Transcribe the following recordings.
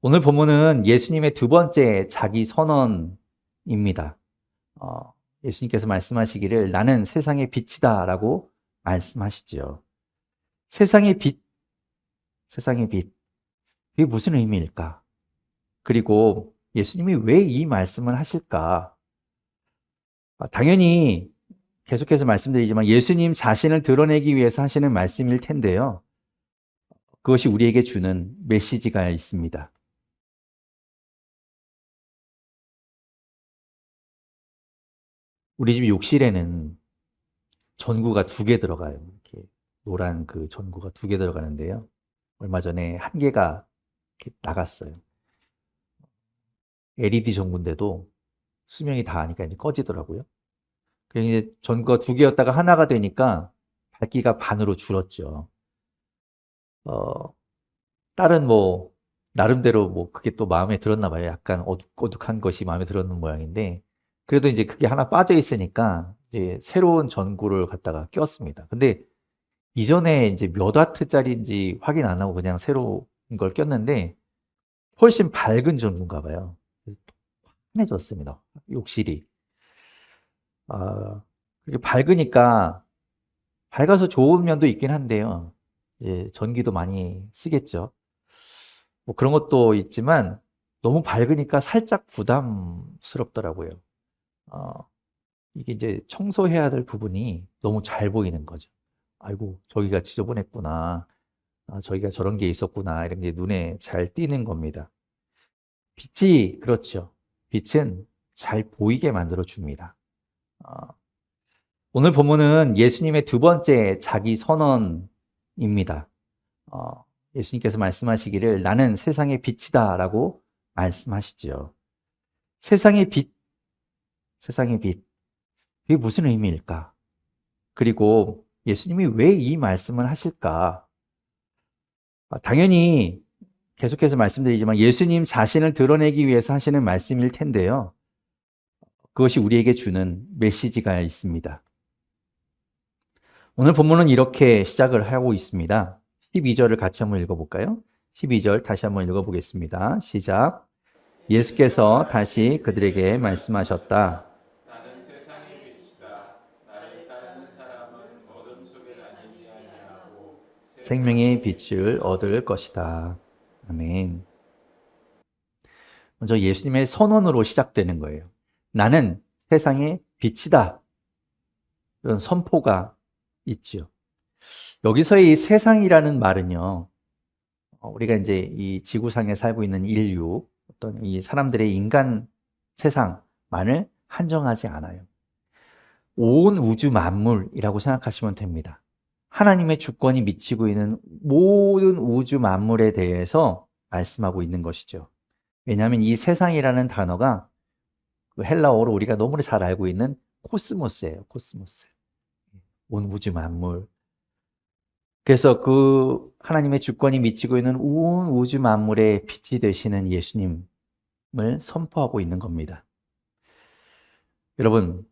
오늘 본문은 예수님의 두 번째 자기 선언입니다. 예수님께서 말씀하시기를 나는 세상의 빛이다 라고 말씀하시죠. 세상의 빛, 세상의 빛. 이게 무슨 의미일까? 그리고 예수님이 왜 이 말씀을 하실까? 당연히 계속해서 말씀드리지만 예수님 자신을 드러내기 위해서 하시는 말씀일 텐데요. 그것이 우리에게 주는 메시지가 있습니다. 우리 집 욕실에는 전구가 두 개 들어가요. 이렇게 노란 그 전구가 두 개 들어가는데요. 얼마 전에 한 개가 이렇게 나갔어요. LED 전구인데도 수명이 다하니까 이제 꺼지더라고요. 그래서 이제 전구가 두 개였다가 하나가 되니까 밝기가 반으로 줄었죠. 어, 딸은 뭐 나름대로 뭐 그게 또 마음에 들었나 봐요. 약간 어둑어둑한 것이 마음에 들었는 모양인데 그래도 이제 그게 하나 빠져 있으니까 이제 새로운 전구를 갖다가 꼈습니다. 근데 이전에 이제 몇 와트짜리인지 확인 안 하고 그냥 새로운 걸 꼈는데 훨씬 밝은 전구인가 봐요. 환해졌습니다. 욕실이. 그렇게 밝으니까 밝아서 좋은 면도 있긴 한데요. 예, 전기도 많이 쓰겠죠. 뭐 그런 것도 있지만 너무 밝으니까 살짝 부담스럽더라고요. 어, 이게 이제 청소해야 될 부분이 너무 잘 보이는 거죠. 아이고, 저기가 지저분했구나. 저기가 저런 게 있었구나. 이런 게 눈에 잘 띄는 겁니다. 빛이, 그렇죠. 빛은 잘 보이게 만들어 줍니다. 어, 오늘 본문은 예수님의 두 번째 자기 선언입니다. 예수님께서 말씀하시기를 나는 세상의 빛이다 라고 말씀하시죠. 세상의 빛, 세상의 빛. 이게 무슨 의미일까? 그리고 예수님이 왜 이 말씀을 하실까? 당연히 계속해서 말씀드리지만 예수님 자신을 드러내기 위해서 하시는 말씀일 텐데요. 그것이 우리에게 주는 메시지가 있습니다. 오늘 본문은 이렇게 시작을 하고 있습니다. 12절을 같이 한번 읽어볼까요? 12절 다시 한번 읽어보겠습니다. 시작. 예수께서 다시 그들에게 말씀하셨다. 나는 세상의 빛이다. 나를 따르는 사람은 어둠 속에 다니지 아니하고 생명의 세상의 빛을 빛을 얻을 얻을 것이다. 아멘. 먼저 예수님의 선언으로 시작되는 거예요. 나는 세상의 빛이다. 이런 선포가 있죠. 여기서의 이 세상이라는 말은요, 우리가 이제 이 지구상에 살고 있는 인류, 어떤 이 사람들의 인간 세상만을 한정하지 않아요. 온 우주 만물이라고 생각하시면 됩니다. 하나님의 주권이 미치고 있는 모든 우주 만물에 대해서 말씀하고 있는 것이죠. 왜냐하면 이 세상이라는 단어가 그 헬라어로 우리가 너무나 잘 알고 있는 코스모스예요. 코스모스. 온 우주 만물. 그래서 그 하나님의 주권이 미치고 있는 온 우주 만물의 빛이 되시는 예수님을 선포하고 있는 겁니다. 여러분,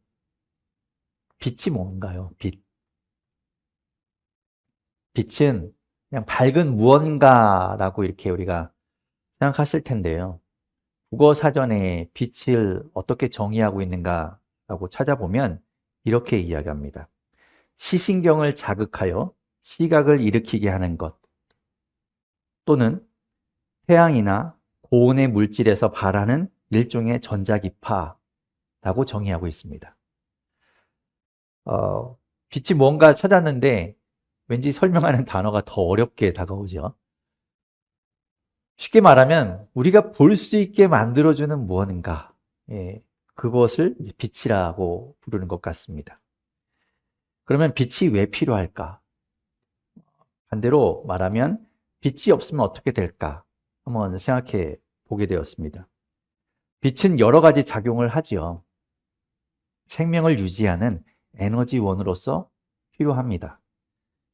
빛이 뭔가요? 빛. 빛은 그냥 밝은 무언가라고 이렇게 우리가 생각하실 텐데요. 국어 사전에 빛을 어떻게 정의하고 있는가라고 찾아보면 이렇게 이야기합니다. 시신경을 자극하여 시각을 일으키게 하는 것 또는 태양이나 고온의 물질에서 발하는 일종의 전자기파라고 정의하고 있습니다. 빛이 뭔가 찾았는데 왠지 설명하는 단어가 더 어렵게 다가오죠. 쉽게 말하면 우리가 볼 수 있게 만들어주는 무언가, 예, 그것을 빛이라고 부르는 것 같습니다. 그러면 빛이 왜 필요할까? 반대로 말하면 빛이 없으면 어떻게 될까? 한번 생각해 보게 되었습니다. 빛은 여러 가지 작용을 하지요. 생명을 유지하는 에너지원으로서 필요합니다.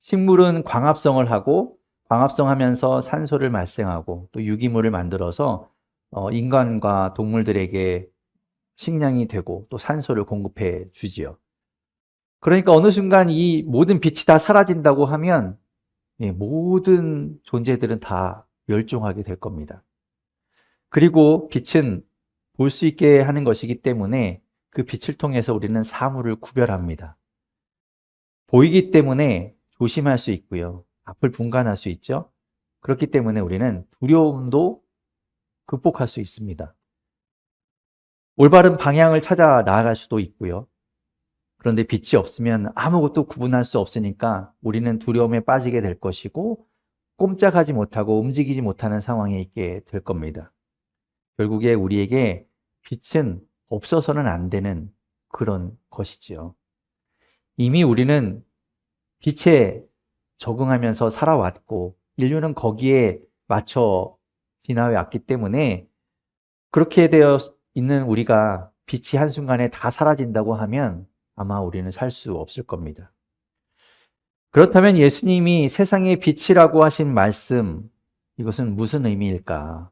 식물은 광합성을 하고 광합성하면서 산소를 발생하고 또 유기물을 만들어서 인간과 동물들에게 식량이 되고 또 산소를 공급해 주지요. 그러니까 어느 순간 이 모든 빛이 다 사라진다고 하면 모든 존재들은 다 멸종하게 될 겁니다. 그리고 빛은 볼 수 있게 하는 것이기 때문에 그 빛을 통해서 우리는 사물을 구별합니다. 보이기 때문에 조심할 수 있고요. 앞을 분간할 수 있죠. 그렇기 때문에 우리는 두려움도 극복할 수 있습니다. 올바른 방향을 찾아 나아갈 수도 있고요. 그런데 빛이 없으면 아무것도 구분할 수 없으니까 우리는 두려움에 빠지게 될 것이고 꼼짝하지 못하고 움직이지 못하는 상황에 있게 될 겁니다. 결국에 우리에게 빛은 없어서는 안 되는 그런 것이지요. 이미 우리는 빛에 적응하면서 살아왔고 인류는 거기에 맞춰 지나해 왔기 때문에 그렇게 되어 있는 우리가 빛이 한순간에 다 사라진다고 하면 아마 우리는 살 수 없을 겁니다. 그렇다면 예수님이 세상의 빛이라고 하신 말씀, 이것은 무슨 의미일까?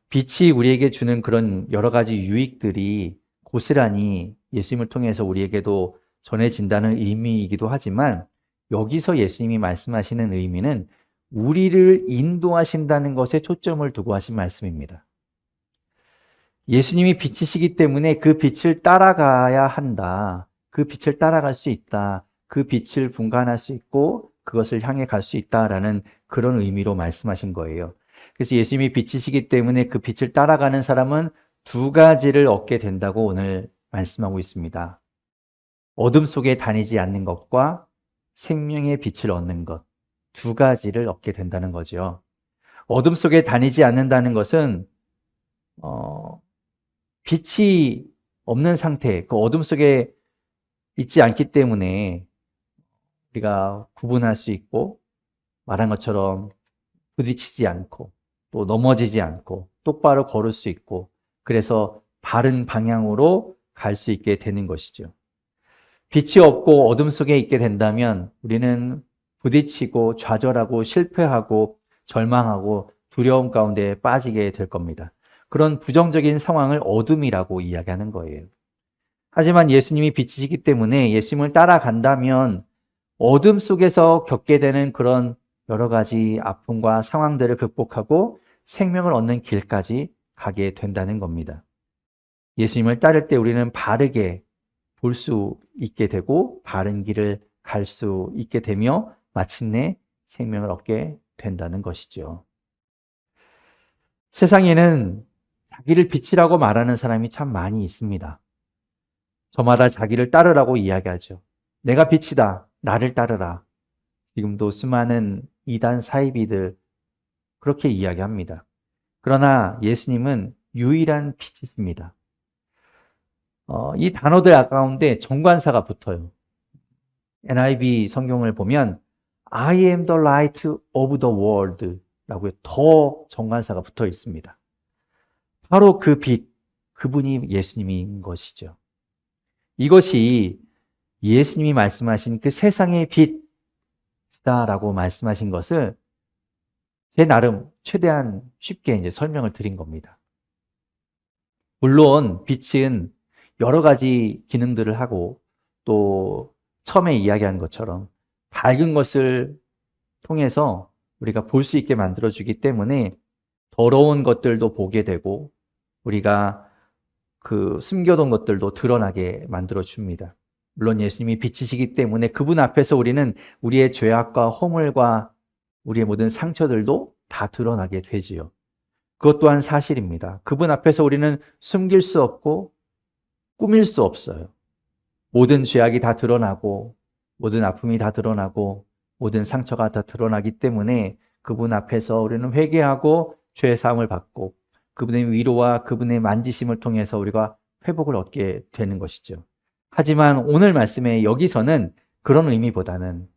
빛이 우리에게 주는 그런 여러 가지 유익들이 고스란히 예수님을 통해서 우리에게도 전해진다는 의미이기도 하지만 여기서 예수님이 말씀하시는 의미는 우리를 인도하신다는 것에 초점을 두고 하신 말씀입니다. 예수님이 빛이시기 때문에 그 빛을 따라가야 한다. 그 빛을 따라갈 수 있다. 그 빛을 분간할 수 있고 그것을 향해 갈 수 있다라는 그런 의미로 말씀하신 거예요. 그래서 예수님이 빛이시기 때문에 그 빛을 따라가는 사람은 두 가지를 얻게 된다고 오늘 말씀하고 있습니다. 어둠 속에 다니지 않는 것과 생명의 빛을 얻는 것, 두 가지를 얻게 된다는 거죠. 어둠 속에 다니지 않는다는 것은 빛이 없는 상태, 그 어둠 속에 있지 않기 때문에 우리가 구분할 수 있고 말한 것처럼 부딪히지 않고 또 넘어지지 않고 똑바로 걸을 수 있고 그래서 바른 방향으로 갈 수 있게 되는 것이죠. 빛이 없고 어둠 속에 있게 된다면 우리는 부딪히고 좌절하고 실패하고 절망하고 두려움 가운데 빠지게 될 겁니다. 그런 부정적인 상황을 어둠이라고 이야기하는 거예요. 하지만 예수님이 빛이시기 때문에 예수님을 따라간다면 어둠 속에서 겪게 되는 그런 여러 가지 아픔과 상황들을 극복하고 생명을 얻는 길까지 가게 된다는 겁니다. 예수님을 따를 때 우리는 바르게 볼 수 있게 되고 바른 길을 갈 수 있게 되며 마침내 생명을 얻게 된다는 것이죠. 세상에는 자기를 빛이라고 말하는 사람이 참 많이 있습니다. 저마다 자기를 따르라고 이야기하죠. 내가 빛이다. 나를 따르라. 지금도 수많은 이단 사이비들 그렇게 이야기합니다. 그러나 예수님은 유일한 빛이십니다. 이 단어들 가운데 정관사가 붙어요. NIV 성경을 보면 I am the light of the world 라고 더 정관사가 붙어 있습니다. 바로 그 빛, 그분이 예수님인 것이죠. 이것이 예수님이 말씀하신 그 세상의 빛이다라고 말씀하신 것을 제 나름 최대한 쉽게 이제 설명을 드린 겁니다. 물론 빛은 여러 가지 기능들을 하고 또 처음에 이야기한 것처럼 밝은 것을 통해서 우리가 볼 수 있게 만들어주기 때문에 더러운 것들도 보게 되고 우리가 그 숨겨둔 것들도 드러나게 만들어줍니다. 물론 예수님이 빛이시기 때문에 그분 앞에서 우리는 우리의 죄악과 허물과 우리의 모든 상처들도 다 드러나게 되지요. 그것 또한 사실입니다. 그분 앞에서 우리는 숨길 수 없고 꾸밀 수 없어요. 모든 죄악이 다 드러나고 모든 아픔이 다 드러나고 모든 상처가 다 드러나기 때문에 그분 앞에서 우리는 회개하고 죄의 사함을 받고 그분의 위로와 그분의 만지심을 통해서 우리가 회복을 얻게 되는 것이죠. 하지만 오늘 말씀에 여기서는 그런 의미보다는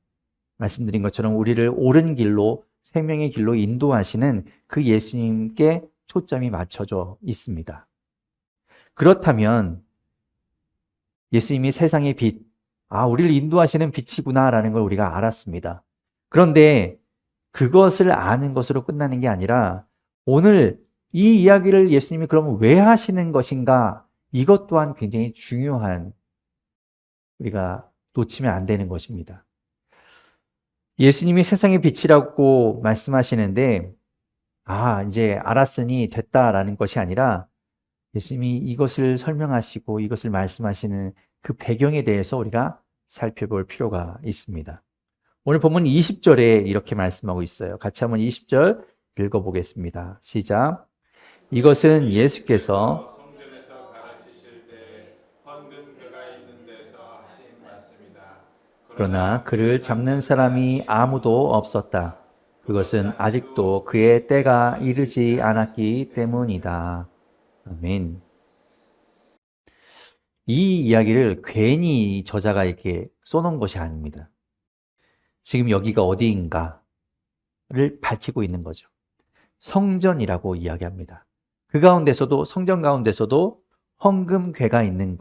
말씀드린 것처럼 우리를 옳은 길로 생명의 길로 인도하시는 그 예수님께 초점이 맞춰져 있습니다. 그렇다면 예수님이 세상의 빛, 우리를 인도하시는 빛이구나라는 걸 우리가 알았습니다. 그런데 그것을 아는 것으로 끝나는 게 아니라 오늘 이 이야기를 예수님이 그러면 왜 하시는 것인가? 이것 또한 굉장히 중요한 우리가 놓치면 안 되는 것입니다. 예수님이 세상의 빛이라고 말씀하시는데 이제 알았으니 됐다라는 것이 아니라 예수님이 이것을 설명하시고 이것을 말씀하시는 그 배경에 대해서 우리가 살펴볼 필요가 있습니다. 오늘 본문 20절에 이렇게 말씀하고 있어요. 같이 한번 20절 읽어보겠습니다. 시작. 이것은 예수께서 성전에서 가르치실 때 헌금궤가 있는 데서 하신 말씀이다. 그러나 그를 잡는 사람이 아무도 없었다. 그것은 아직도 그의 때가 이르지 않았기 때문이다. 아멘. 이 이야기를 괜히 저자가 이렇게 써놓은 것이 아닙니다. 지금 여기가 어디인가를 밝히고 있는 거죠. 성전이라고 이야기합니다. 그 가운데서도, 성전 가운데서도 헌금궤가 있는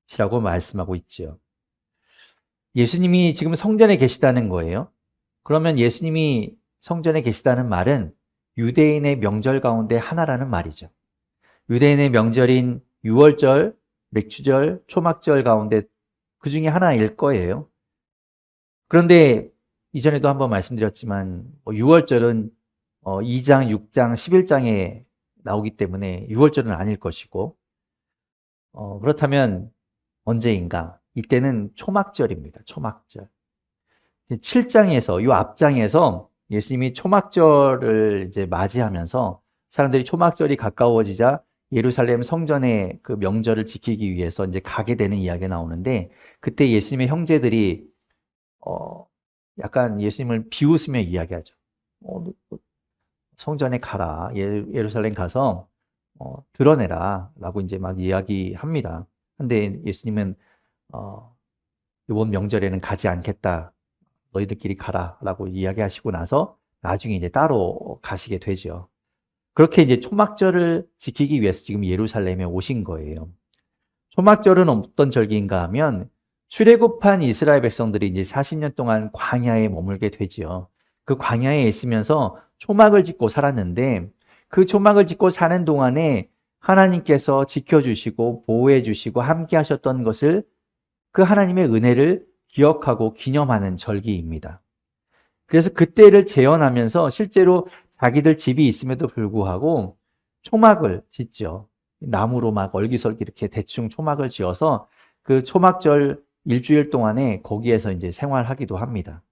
곳이라고 말씀하고 있죠. 예수님이 지금 성전에 계시다는 거예요. 그러면 예수님이 성전에 계시다는 말은 유대인의 명절 가운데 하나라는 말이죠. 유대인의 명절인 유월절, 맥주절, 초막절 가운데 그 중에 하나일 거예요. 그런데 이전에도 한번 말씀드렸지만 유월절은 2장, 6장, 11장에 나오기 때문에 유월절은 아닐 것이고 그렇다면 언제인가? 이때는 초막절입니다. 초막절. 7장에서 이 앞장에서 예수님이 초막절을 이제 맞이하면서 사람들이 초막절이 가까워지자 예루살렘 성전의 그 명절을 지키기 위해서 이제 가게 되는 이야기가 나오는데 그때 예수님의 형제들이 약간 예수님을 비웃으며 이야기하죠. 성전에 가라. 예루살렘 가서 드러내라. 라고 이제 막 이야기합니다. 근데 예수님은 이번 명절에는 가지 않겠다. 너희들끼리 가라. 라고 이야기하시고 나서 나중에 이제 따로 가시게 되죠. 그렇게 이제 초막절을 지키기 위해서 지금 예루살렘에 오신 거예요. 초막절은 어떤 절기인가 하면 출애굽한 이스라엘 백성들이 이제 40년 동안 광야에 머물게 되지요. 그 광야에 있으면서 초막을 짓고 살았는데 그 초막을 짓고 사는 동안에 하나님께서 지켜주시고 보호해주시고 함께 하셨던 것을 그 하나님의 은혜를 기억하고 기념하는 절기입니다. 그래서 그때를 재현하면서 실제로 자기들 집이 있음에도 불구하고 초막을 짓죠. 나무로 막 얼기설기 이렇게 대충 초막을 지어서 그 초막절 일주일 동안에 거기에서 이제 생활하기도 합니다.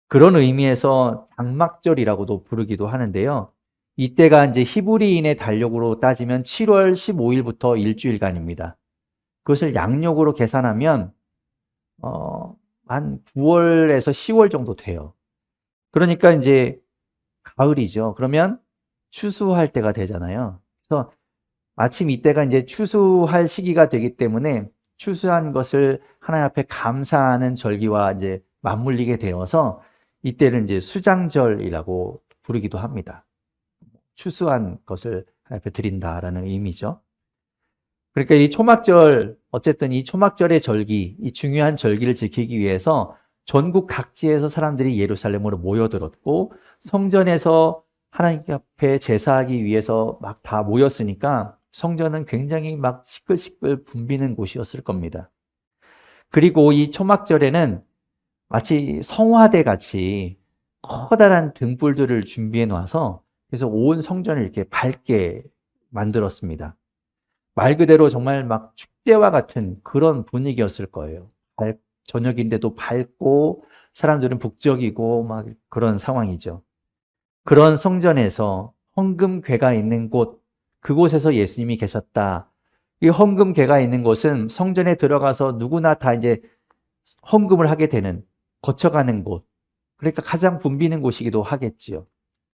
그런 의미에서 장막절이라고도 부르기도 하는데요. 이때가 이제 히브리인의 달력으로 따지면 7월 15일부터 일주일간입니다. 그것을 양력으로 계산하면 한 9월에서 10월 정도 돼요. 그러니까 이제 가을이죠. 그러면 추수할 때가 되잖아요. 그래서 마침 이때가 이제 추수할 시기가 되기 때문에 추수한 것을 하나님 앞에 감사하는 절기와 이제 맞물리게 되어서 이때는 이제 수장절이라고 부르기도 합니다. 추수한 것을 하나님 앞에 드린다라는 의미죠. 그러니까 이 초막절, 어쨌든 이 초막절의 절기, 이 중요한 절기를 지키기 위해서 전국 각지에서 사람들이 예루살렘으로 모여들었고 성전에서 하나님 앞에 제사하기 위해서 막 다 모였으니까 성전은 굉장히 막 시끌시끌 붐비는 곳이었을 겁니다. 그리고 이 초막절에는 마치 성화대 같이 커다란 등불들을 준비해 놔서 그래서 온 성전을 이렇게 밝게 만들었습니다. 말 그대로 정말 막 축제와 같은 그런 분위기였을 거예요. 저녁인데도 밝고 사람들은 북적이고 막 그런 상황이죠. 그런 성전에서 헌금궤가 있는 곳, 그곳에서 예수님이 계셨다. 이 헌금궤가 있는 곳은 성전에 들어가서 누구나 다 이제 헌금을 하게 되는, 거쳐가는 곳. 그러니까 가장 붐비는 곳이기도 하겠지요.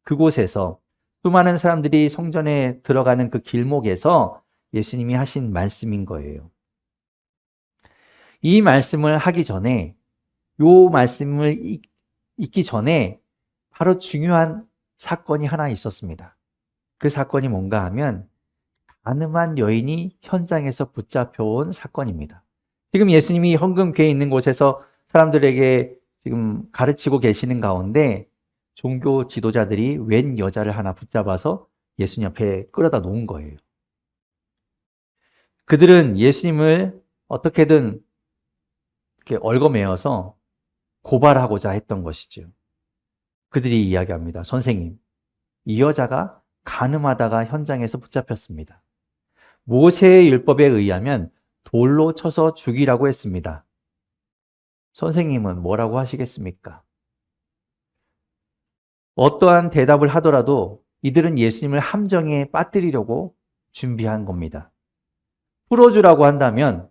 그곳에서 수많은 사람들이 성전에 들어가는 그 길목에서 예수님이 하신 말씀인 거예요. 이 말씀을 하기 전에, 요 말씀을 읽기 전에 바로 중요한 사건이 하나 있었습니다. 그 사건이 뭔가 하면 가늠한 여인이 현장에서 붙잡혀온 사건입니다. 지금 예수님이 헌금궤에 있는 곳에서 사람들에게 지금 가르치고 계시는 가운데 종교 지도자들이 웬 여자를 하나 붙잡아서 예수님 앞에 끌어다 놓은 거예요. 그들은 예수님을 어떻게든 이렇게 얽어매어서 고발하고자 했던 것이죠. 그들이 이야기합니다. 선생님, 이 여자가 간음하다가 현장에서 붙잡혔습니다. 모세의 율법에 의하면 돌로 쳐서 죽이라고 했습니다. 선생님은 뭐라고 하시겠습니까? 어떠한 대답을 하더라도 이들은 예수님을 함정에 빠뜨리려고 준비한 겁니다. 풀어주라고 한다면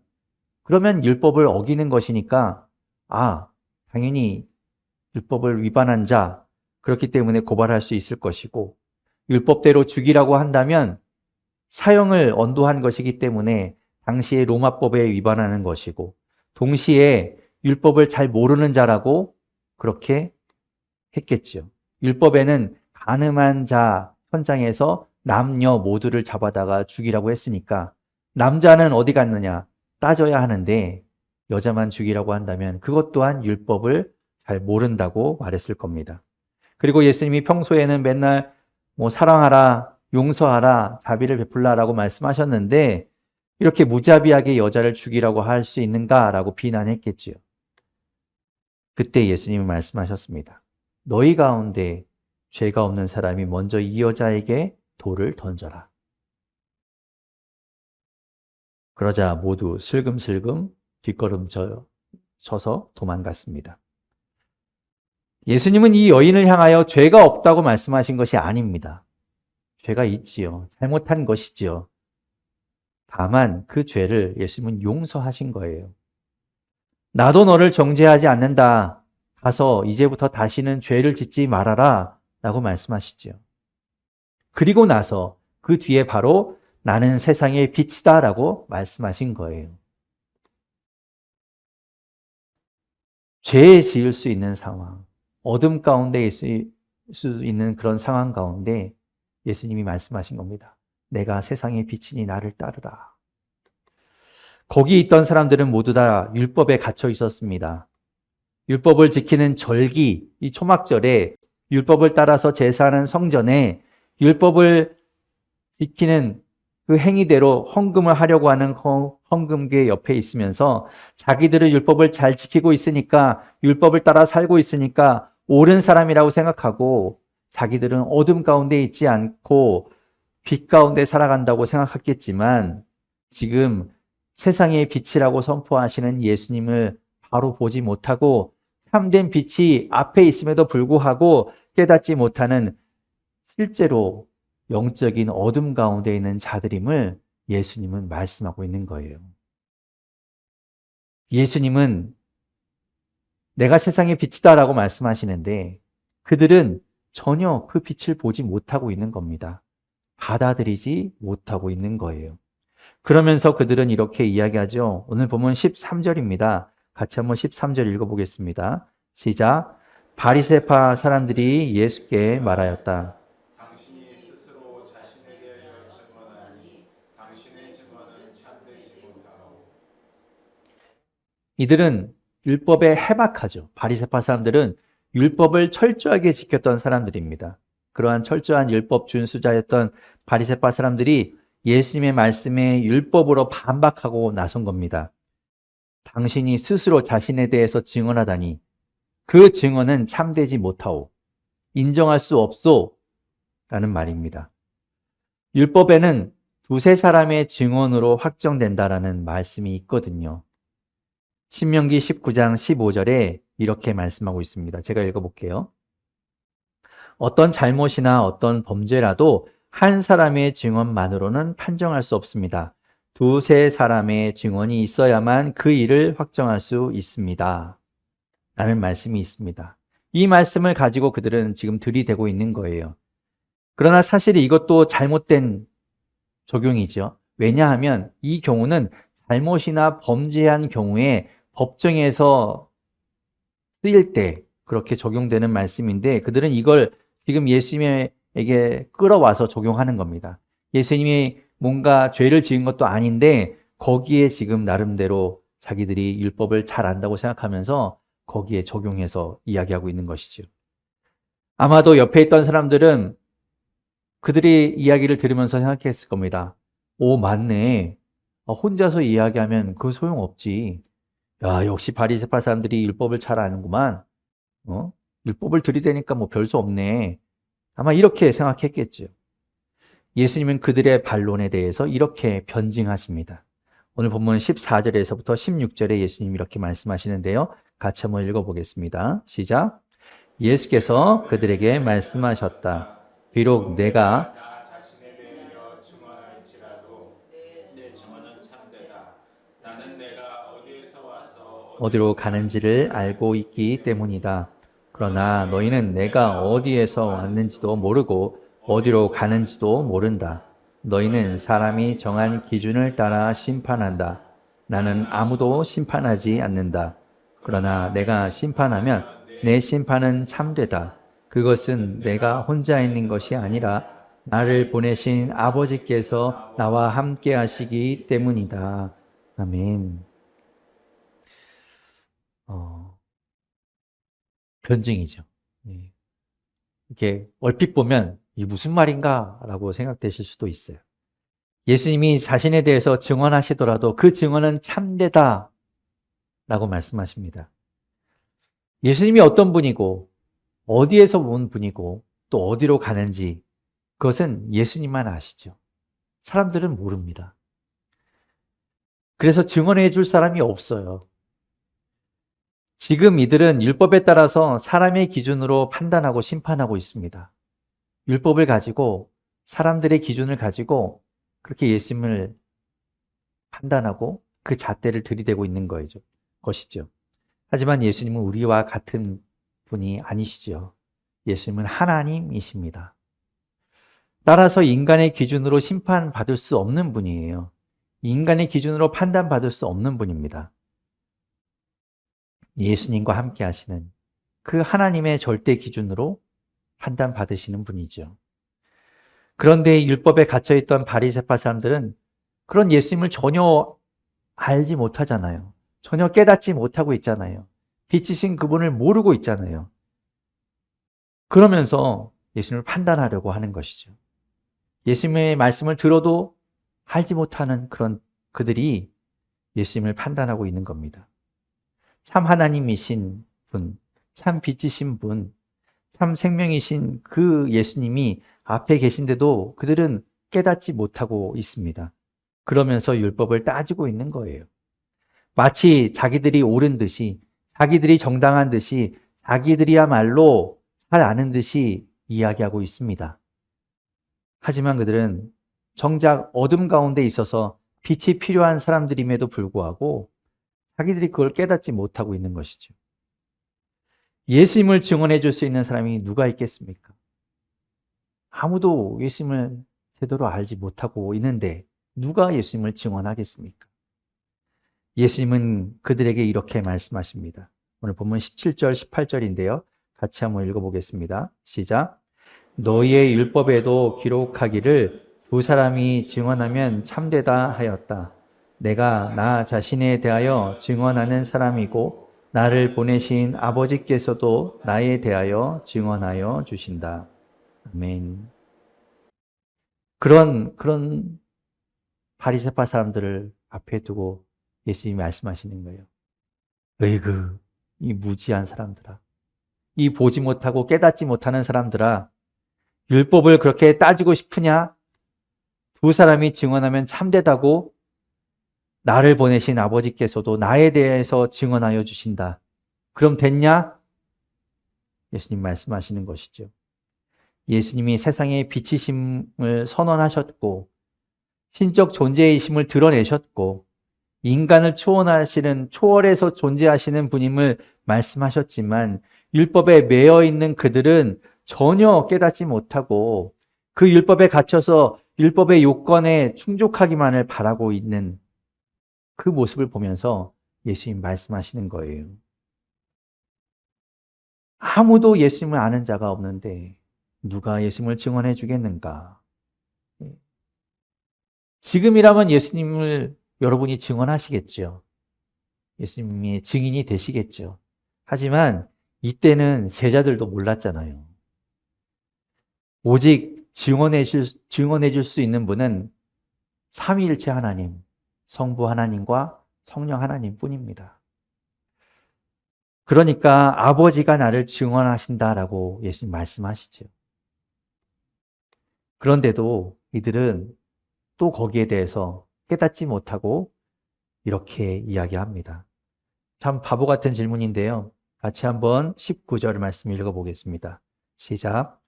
그러면 율법을 어기는 것이니까 당연히 율법을 위반한 자, 그렇기 때문에 고발할 수 있을 것이고, 율법대로 죽이라고 한다면 사형을 언도한 것이기 때문에 당시의 로마법에 위반하는 것이고, 동시에 율법을 잘 모르는 자라고 그렇게 했겠죠. 율법에는 간음한 자 현장에서 남녀 모두를 잡아다가 죽이라고 했으니까 남자는 어디 갔느냐 따져야 하는데 여자만 죽이라고 한다면 그것 또한 율법을 잘 모른다고 말했을 겁니다. 그리고 예수님이 평소에는 맨날 사랑하라, 용서하라, 자비를 베풀라라고 말씀하셨는데 이렇게 무자비하게 여자를 죽이라고 할 수 있는가라고 비난했겠지요. 그때 예수님이 말씀하셨습니다. 너희 가운데 죄가 없는 사람이 먼저 이 여자에게 돌을 던져라. 그러자 모두 슬금슬금 뒷걸음쳐서 도망갔습니다. 예수님은 이 여인을 향하여 죄가 없다고 말씀하신 것이 아닙니다. 죄가 있지요. 잘못한 것이지요. 다만 그 죄를 예수님은 용서하신 거예요. 나도 너를 정죄하지 않는다. 가서 이제부터 다시는 죄를 짓지 말아라 라고 말씀하시죠. 그리고 나서 그 뒤에 바로 나는 세상의 빛이다 라고 말씀하신 거예요. 죄 지을 수 있는 상황, 어둠 가운데 있을 수 있는 그런 상황 가운데 예수님이 말씀하신 겁니다. 내가 세상의 빛이니 나를 따르라. 거기 있던 사람들은 모두 다 율법에 갇혀 있었습니다. 율법을 지키는 절기, 이 초막절에 율법을 따라서 제사하는 성전에 율법을 지키는 그 행위대로 헌금을 하려고 하는 헌금계 옆에 있으면서 자기들은 율법을 잘 지키고 있으니까 율법을 따라 살고 있으니까 옳은 사람이라고 생각하고 자기들은 어둠 가운데 있지 않고 빛 가운데 살아간다고 생각했겠지만 지금 세상의 빛이라고 선포하시는 예수님을 바로 보지 못하고 참된 빛이 앞에 있음에도 불구하고 깨닫지 못하는 실제로 영적인 어둠 가운데 있는 자들임을 예수님은 말씀하고 있는 거예요. 예수님은 내가 세상의 빛이다라고 말씀하시는데 그들은 전혀 그 빛을 보지 못하고 있는 겁니다. 받아들이지 못하고 있는 거예요. 그러면서 그들은 이렇게 이야기하죠. 오늘 보면 13절입니다. 같이 한번 13절 읽어보겠습니다. 시작. 바리새파 사람들이 예수께 말하였다. 당신이 스스로 자신에 대하여 증언하니 당신의 증언은 참되지 못하오. 이들은 율법에 해박하죠. 바리새파 사람들은 율법을 철저하게 지켰던 사람들입니다. 그러한 철저한 율법 준수자였던 바리새파 사람들이 예수님의 말씀에 율법으로 반박하고 나선 겁니다. 당신이 스스로 자신에 대해서 증언하다니 그 증언은 참되지 못하오. 인정할 수 없소. 라는 말입니다. 율법에는 두세 사람의 증언으로 확정된다라는 말씀이 있거든요. 신명기 19장 15절에 이렇게 말씀하고 있습니다. 제가 읽어볼게요. 어떤 잘못이나 어떤 범죄라도 한 사람의 증언만으로는 판정할 수 없습니다. 두세 사람의 증언이 있어야만 그 일을 확정할 수 있습니다. 라는 말씀이 있습니다. 이 말씀을 가지고 그들은 지금 들이대고 있는 거예요. 그러나 사실 이것도 잘못된 적용이죠. 왜냐하면 이 경우는 잘못이나 범죄한 경우에 법정에서 쓰일 때 그렇게 적용되는 말씀인데 그들은 이걸 지금 예수님에게 끌어와서 적용하는 겁니다. 예수님이 뭔가 죄를 지은 것도 아닌데 거기에 지금 나름대로 자기들이 율법을 잘 안다고 생각하면서 거기에 적용해서 이야기하고 있는 것이죠. 아마도 옆에 있던 사람들은 그들이 이야기를 들으면서 생각했을 겁니다. 오, 맞네. 혼자서 이야기하면 그 소용없지. 야, 역시 바리새파 사람들이 율법을 잘 아는구만. 율법을 들이대니까 뭐 별 수 없네. 아마 이렇게 생각했겠죠. 예수님은 그들의 반론에 대해서 이렇게 변증하십니다. 오늘 본문 14절에서부터 16절에 예수님이 이렇게 말씀하시는데요. 같이 한번 읽어보겠습니다. 시작. 예수께서 그들에게 말씀하셨다. 비록 내가 나 자신에 대하여 증언할지라도 내 증언은 참되다. 나는 내가 어디에서 와서 어디로 가는지를 알고 있기 때문이다. 그러나 너희는 내가 어디에서 왔는지도 모르고 어디로 가는지도 모른다. 너희는 사람이 정한 기준을 따라 심판한다. 나는 아무도 심판하지 않는다. 그러나 내가 심판하면 내 심판은 참되다. 그것은 내가 혼자 있는 것이 아니라 나를 보내신 아버지께서 나와 함께 하시기 때문이다. 아멘. 변증이죠. 예. 이게 얼핏 보면 이게 무슨 말인가 라고 생각되실 수도 있어요. 예수님이 자신에 대해서 증언하시더라도 그 증언은 참되다 라고 말씀하십니다. 예수님이 어떤 분이고 어디에서 온 분이고 또 어디로 가는지 그것은 예수님만 아시죠. 사람들은 모릅니다. 그래서 증언해 줄 사람이 없어요. 지금 이들은 율법에 따라서 사람의 기준으로 판단하고 심판하고 있습니다. 율법을 가지고 사람들의 기준을 가지고 그렇게 예수님을 판단하고 그 잣대를 들이대고 있는 것이죠. 하지만 예수님은 우리와 같은 분이 아니시죠. 예수님은 하나님이십니다. 따라서 인간의 기준으로 심판받을 수 없는 분이에요. 인간의 기준으로 판단받을 수 없는 분입니다. 예수님과 함께 하시는 그 하나님의 절대 기준으로 판단받으시는 분이죠. 그런데 율법에 갇혀있던 바리새파 사람들은 그런 예수님을 전혀 알지 못하잖아요. 전혀 깨닫지 못하고 있잖아요. 빛이신 그분을 모르고 있잖아요. 그러면서 예수님을 판단하려고 하는 것이죠. 예수님의 말씀을 들어도 알지 못하는 그런 그들이 예수님을 판단하고 있는 겁니다. 참 하나님이신 분, 참 빛이신 분, 참 생명이신 그 예수님이 앞에 계신데도 그들은 깨닫지 못하고 있습니다. 그러면서 율법을 따지고 있는 거예요. 마치 자기들이 옳은 듯이, 자기들이 정당한 듯이, 자기들이야말로 잘 아는 듯이 이야기하고 있습니다. 하지만 그들은 정작 어둠 가운데 있어서 빛이 필요한 사람들임에도 불구하고 자기들이 그걸 깨닫지 못하고 있는 것이죠. 예수님을 증언해 줄 수 있는 사람이 누가 있겠습니까? 아무도 예수님을 제대로 알지 못하고 있는데 누가 예수님을 증언하겠습니까? 예수님은 그들에게 이렇게 말씀하십니다. 오늘 본문 17절, 18절인데요. 같이 한번 읽어보겠습니다. 시작. 너희의 율법에도 기록하기를 두 사람이 증언하면 참되다 하였다. 내가 나 자신에 대하여 증언하는 사람이고 나를 보내신 아버지께서도 나에 대하여 증언하여 주신다. 아멘. 그런 바리새파 사람들을 앞에 두고 예수님이 말씀하시는 거예요. 으이그, 이 무지한 사람들아. 이 보지 못하고 깨닫지 못하는 사람들아. 율법을 그렇게 따지고 싶으냐? 두 사람이 증언하면 참되다고 나를 보내신 아버지께서도 나에 대해서 증언하여 주신다. 그럼 됐냐? 예수님 말씀하시는 것이죠. 예수님이 세상의 빛이심을 선언하셨고 신적 존재이심을 드러내셨고 인간을 초월하시는 초월해서 존재하시는 분임을 말씀하셨지만 율법에 매여 있는 그들은 전혀 깨닫지 못하고 그 율법에 갇혀서 율법의 요건에 충족하기만을 바라고 있는 그 모습을 보면서 예수님 말씀하시는 거예요. 아무도 예수님을 아는 자가 없는데 누가 예수님을 증언해 주겠는가? 지금이라면 예수님을 여러분이 증언하시겠죠. 예수님이 증인이 되시겠죠. 하지만 이때는 제자들도 몰랐잖아요. 오직 증언해 줄 수 있는 분은 삼위일체 하나님, 성부 하나님과 성령 하나님 뿐입니다. 그러니까 아버지가 나를 증언하신다라고 예수님 말씀하시죠. 그런데도 이들은 또 거기에 대해서 깨닫지 못하고 이렇게 이야기합니다. 참 바보 같은 질문인데요. 같이 한번 19절 말씀 읽어보겠습니다. 시작.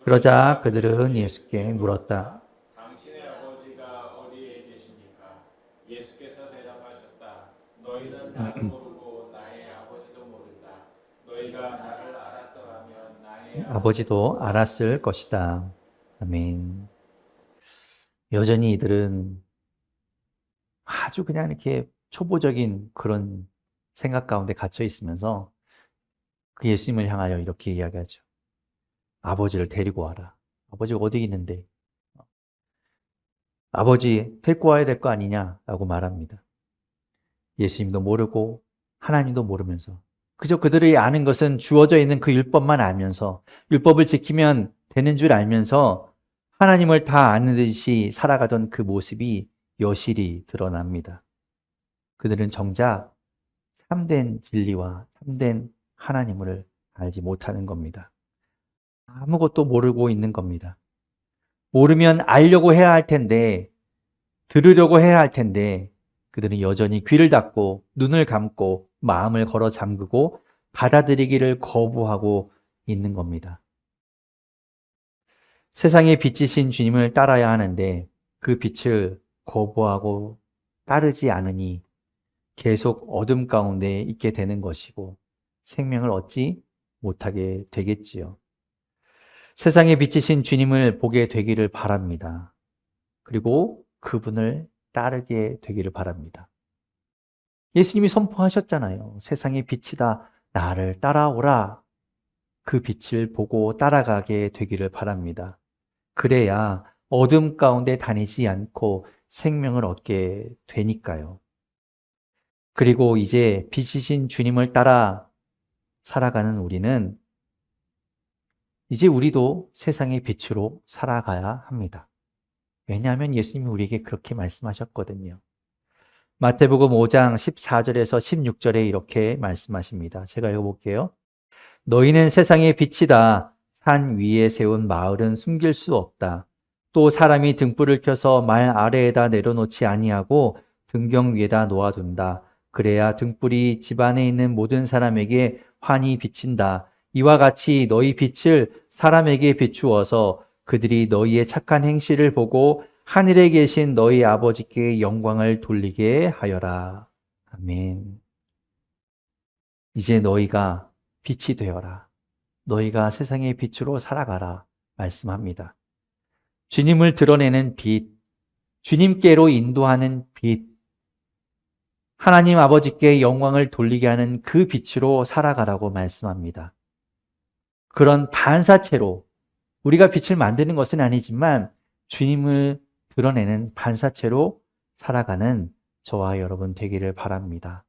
그러자 그들은 예수께 물었다. 당신의 아버지가 어디에 계십니까? 예수께서 대답하셨다. 너희는 나도 모르고 나의 아버지도 모른다. 너희가 나를 알았더라면 나의 아버지도 알았을 것이다. 아멘. 여전히 이들은 아주 그냥 이렇게 초보적인 그런 생각 가운데 갇혀 있으면서 그 예수님을 향하여 이렇게 이야기하죠. 아버지를 데리고 와라. 아버지가 어디 있는데? 아버지 데리고 와야 될 거 아니냐라고 말합니다. 예수님도 모르고 하나님도 모르면서 그저 그들이 아는 것은 주어져 있는 그 율법만 알면서 율법을 지키면 되는 줄 알면서 하나님을 다 아는 듯이 살아가던 그 모습이 여실히 드러납니다. 그들은 정작 참된 진리와 참된 하나님을 알지 못하는 겁니다. 아무것도 모르고 있는 겁니다. 모르면 알려고 해야 할 텐데, 들으려고 해야 할 텐데, 그들은 여전히 귀를 닫고 눈을 감고 마음을 걸어 잠그고 받아들이기를 거부하고 있는 겁니다. 세상의 빛이신 주님을 따라야 하는데 그 빛을 거부하고 따르지 않으니 계속 어둠 가운데 있게 되는 것이고 생명을 얻지 못하게 되겠지요. 세상에 비치신 주님을 보게 되기를 바랍니다. 그리고 그분을 따르게 되기를 바랍니다. 예수님이 선포하셨잖아요. 세상의 빛이다. 나를 따라오라. 그 빛을 보고 따라가게 되기를 바랍니다. 그래야 어둠 가운데 다니지 않고 생명을 얻게 되니까요. 그리고 이제 빛이신 주님을 따라 살아가는 우리는 이제 우리도 세상의 빛으로 살아가야 합니다. 왜냐하면 예수님이 우리에게 그렇게 말씀하셨거든요. 마태복음 5장 14절에서 16절에 이렇게 말씀하십니다. 제가 읽어볼게요. 너희는 세상의 빛이다. 산 위에 세운 마을은 숨길 수 없다. 또 사람이 등불을 켜서 말 아래에다 내려놓지 아니하고 등경 위에다 놓아둔다. 그래야 등불이 집 안에 있는 모든 사람에게 환히 비친다. 이와 같이 너희 빛을 사람에게 비추어서 그들이 너희의 착한 행실을 보고 하늘에 계신 너희 아버지께 영광을 돌리게 하여라. 아멘. 이제 너희가 빛이 되어라. 너희가 세상의 빛으로 살아가라. 말씀합니다. 주님을 드러내는 빛, 주님께로 인도하는 빛, 하나님 아버지께 영광을 돌리게 하는 그 빛으로 살아가라고 말씀합니다. 그런 반사체로 우리가 빛을 만드는 것은 아니지만 주님을 드러내는 반사체로 살아가는 저와 여러분 되기를 바랍니다.